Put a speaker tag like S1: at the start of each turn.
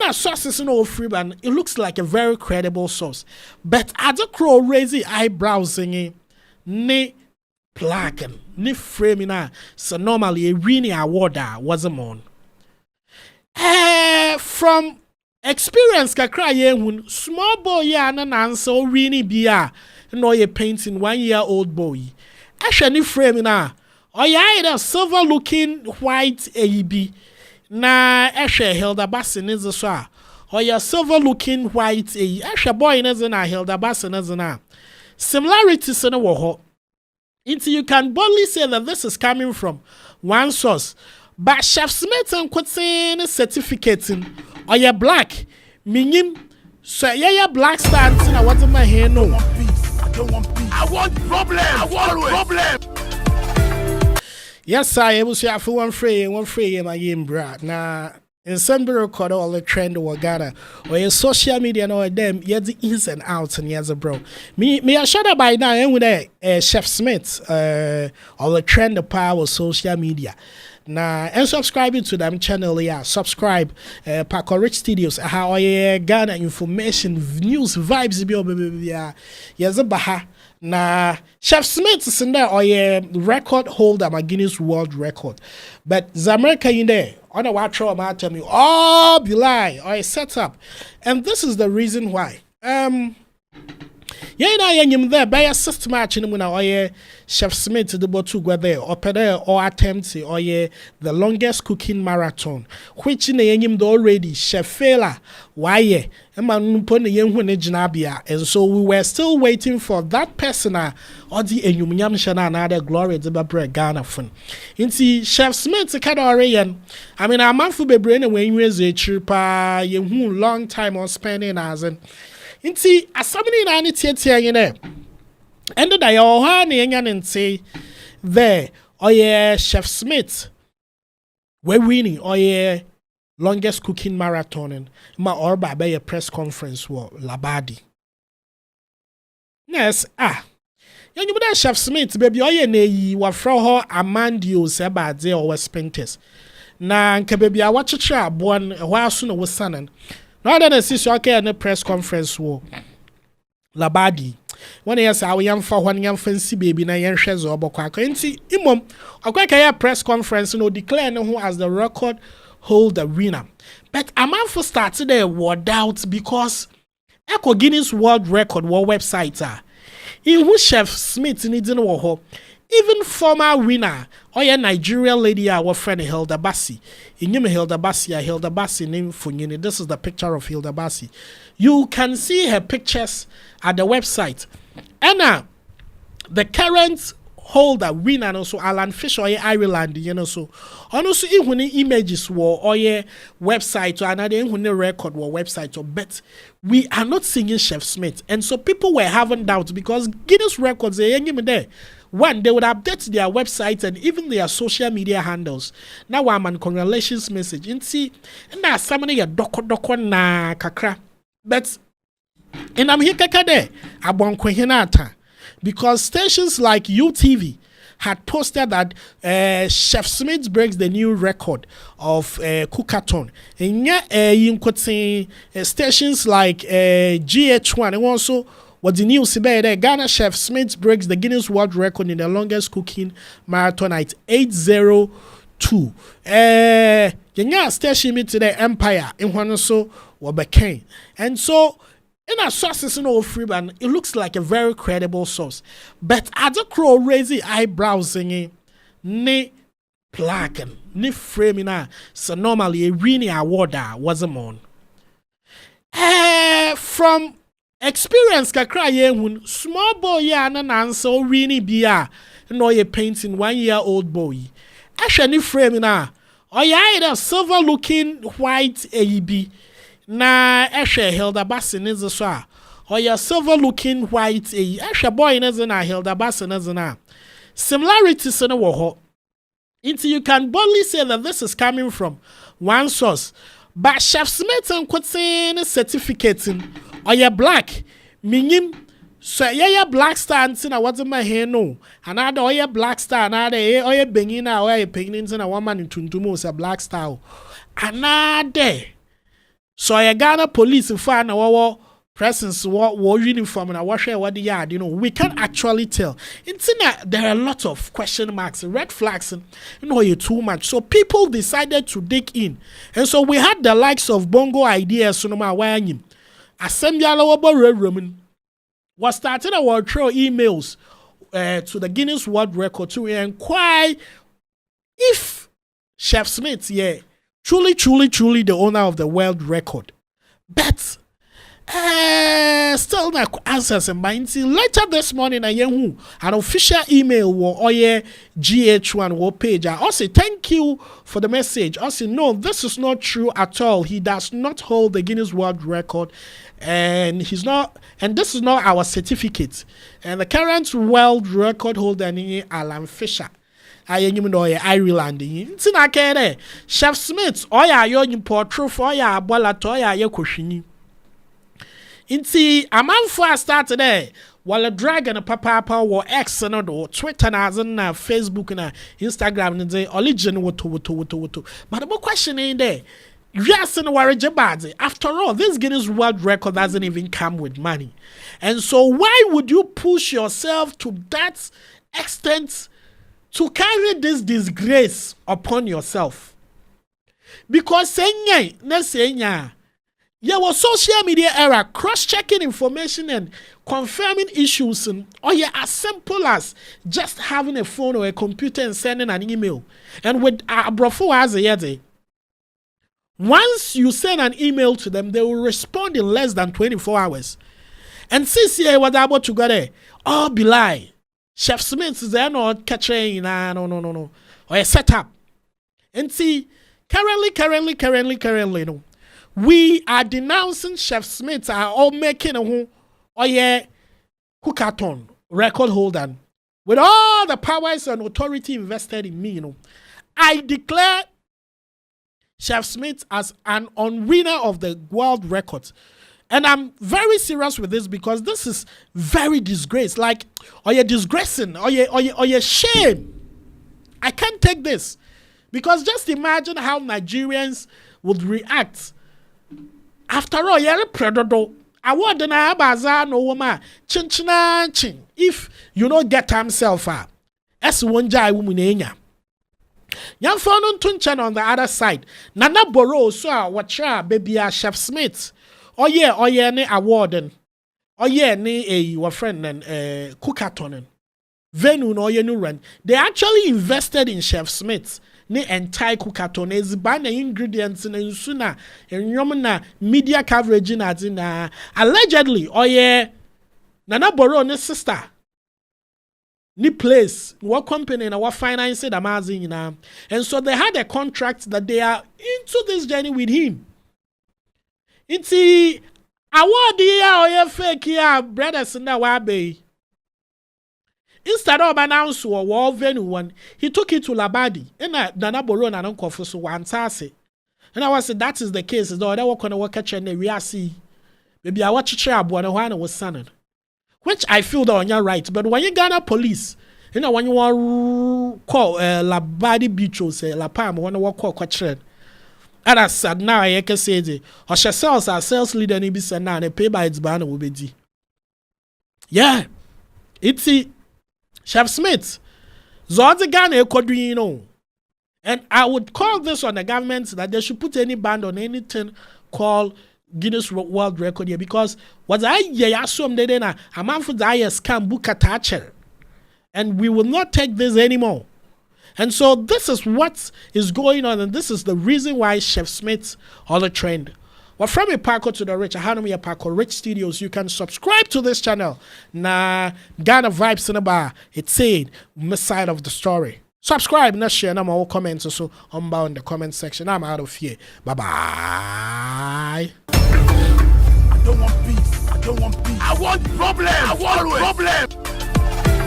S1: our sources no free, and it looks like a very credible source. But other crow raising eyebrows singing, ne plaque, ne framing. So normally a winning award wasn't on. From experience, kakra ye small boy ya na answer winning beer, no ye painting 1 year old boy. Actually framing or ya either silver looking white AEB. Na eshe Hilda Bassin is a swa. Or your silver looking white eshe boy is na Hilda Bassin is na. Similarities in a war. Until you can boldly say that this is coming from one source. But Chef Smith and Quatin certificating or your black meaning so yeah black stance in a what's in my hair no.
S2: I don't want peace. I want problem. I want problem.
S1: Yes, I was here for one free and my game brat. Now, in some record all the trend or Ghana or your social media and all them, yeah, the ins and outs and yes, bro. Me, I shut up by now, and with Chef Smith, all the trend of power social media. Now, and subscribing to them channel, yeah, subscribe, Paco Rich Studios, how Ghana information, news, vibes, yeah, yes, a baha. Na Chef Smith is in there or a record holder, my Guinness World Record. But the America in there, on a watch show, I tell you, oh, be lie or a setup. And this is the reason why. Yeah, I am there by a system matching when I Chef Smith the botu go there or pede or attempt or the longest cooking marathon, which in the him already Chef Fela why and so we were still waiting for that person or the enyumyam shana another glory to be Ghana fun. Inti Chef Smith kind of I mean a man for be brain when you is a cheaper you long time on spending as in Inti asamini na ni tietia yene. Endo da yo ha na yenya nti there oye Chef Smith we winning oye longest cooking marathon ma orba be a press conference wo Labadi. Yes yenyu da Chef Smith baby oye na yi wa fro ho Amandio se ba de o Spintes. Na nke baby a wachichira abon ho aso na wo sanan. Now that I see okay at the press conference wo Labadi. When yes I am for one young fancy baby na yen shares or bokwa. Nti imom akwa press conference no declare no who as the record holder winner. But a man for started there word out because Echo Guinness World Record war website in who Chef Smith needs no ho. Even former winner, or your Nigerian lady, our friend Hilda Bassi. In you, Hilda Bassi name for you. This is the picture of Hilda Bassi. You can see her pictures at the website. And the current holder, winner, also Alan Fisher, or Ireland, you know, so. And also, even images were or your website or another record or website, or but we are not singing Chef Smith. And so people were having doubts because Guinness Records, they ain't there. One, they would update their website and even their social media handles. Now I'm on congratulations message. And see, and now somebody a doko na kakra. But and I'm here kakade abon kwenata because stations like UTV had posted that Chef Smith breaks the new record of Cookathon. And yeah, you could say stations like GH1 and also. What the news about Ghana Chef Smith breaks the Guinness World Record in the longest cooking marathon at 8:02. Yenya station me to the Empire in one so Wabekane. And so in our sources no free and it looks like a very credible source. But other crow raising eyebrows singing ne plaque ne framing so normally a winning award wasn't on. From experience kakra ye small boy ya na answer winning beer no ye painting 1 year old boy actually frame na or ya either silver looking white AEB na eshe Hilda Bassin is so or your silver looking white eshe boy is na Hilda Bassin is na similarities in a war until you can boldly say that this is coming from one source. But Chef Smith and Quatin certificating or your black meaning so yeah black star and I what's in my hair no another or your black star another or your bangina or your paintings and a woman in Tuntumo is a black star another So a Ghana police fan our presence war uniform and what the yard, we can actually tell. There are a lot of question marks, red flags, and you're too much. So people decided to dig in. And so we had the likes of Bongo Ideas, Assembly Roman was starting our throw emails to the Guinness World Record to inquire if Chef Smith, truly the owner of the world record. But still not answers in mind. Later this morning, an official email or GH1 page. I also thank you for the message. Also, no, this is not true at all. He does not hold the Guinness World Record, and this is not our certificate. And the current world record holder is Alan Fisher. Ireland. Chef Smith, your import truth, Bola, your kushini. A month before I started there, while a dragon and papa or X and Twitter and Facebook and Instagram and the origin woto. But the question ain't there. Yes, and worry Jabadi. After all, this Guinness World Record doesn't even come with money. And so why would you push yourself to that extent to carry this disgrace upon yourself? Because saying was social media era, cross-checking information and confirming issues, as simple as just having a phone or a computer and sending an email. And with Abrofo as a yede, once you send an email to them, they will respond in less than 24 hours. And CCA was able to go there. Oh, Bilai. Chef Smith is there not catching, no. Or a setup. And see, currently, no. We are denouncing Chef Smith are all making Cookathon record holder with all the powers and authority invested in me. I declare Chef Smith as an unwinner of the world record. And I'm very serious with this because this is very disgrace. Like, you're disgracing, you're shame. I can't take this. Because just imagine how Nigerians would react. After all, you're a predator. I want to bazaar no woman. Chin. If you don't get himself up, as one jai woman enya. Yan found on Tunchan on the other side. Nana Boro so watch baby Chef Smith. Ne awarding. Ne your friend and Cookathon. Venue no ye no run. They actually invested in Chef Smith. Ne entire Cookathon is ban ingredients in suna and yomna media coverage in adina allegedly Nana Boro ne sister ni place what company and what finance the amazing and so they had a contract that they are into this journey with him. It's award here or fake here brothers in the wabe. Instead of announcing a war venue one, he took it to Labadi. And Nana Boron and Uncle for so one tasse. And I was said that is the case. Though I work on a work at and we are see. Maybe I watch a chair when one was sunning. Which I feel that on your right. But when you Ghana police, when you want call Labadi Beach or say La Palma, when you want call Quatren. And I said now I can say the or she sells our sales leader and be sent now and pay by its banner will be D. Yeah. It's Chef Smith, Ghana, and I would call this on the government that they should put any ban on anything called Guinness World Record here because what I assume they didn't a man for the scam book attached, and we will not take this anymore. And so this is what is going on, and this is the reason why Chef Smith on the trend. Well, from a Paco to the Rich, Hanumi Paco Rich Studios, you can subscribe to this channel. Na Ghana Vibes in a bar. It's said, miss side of the story. Subscribe, na share, na more comments also on in the comment section. I'm out of here. Bye-bye.
S2: I don't want peace. I want problem.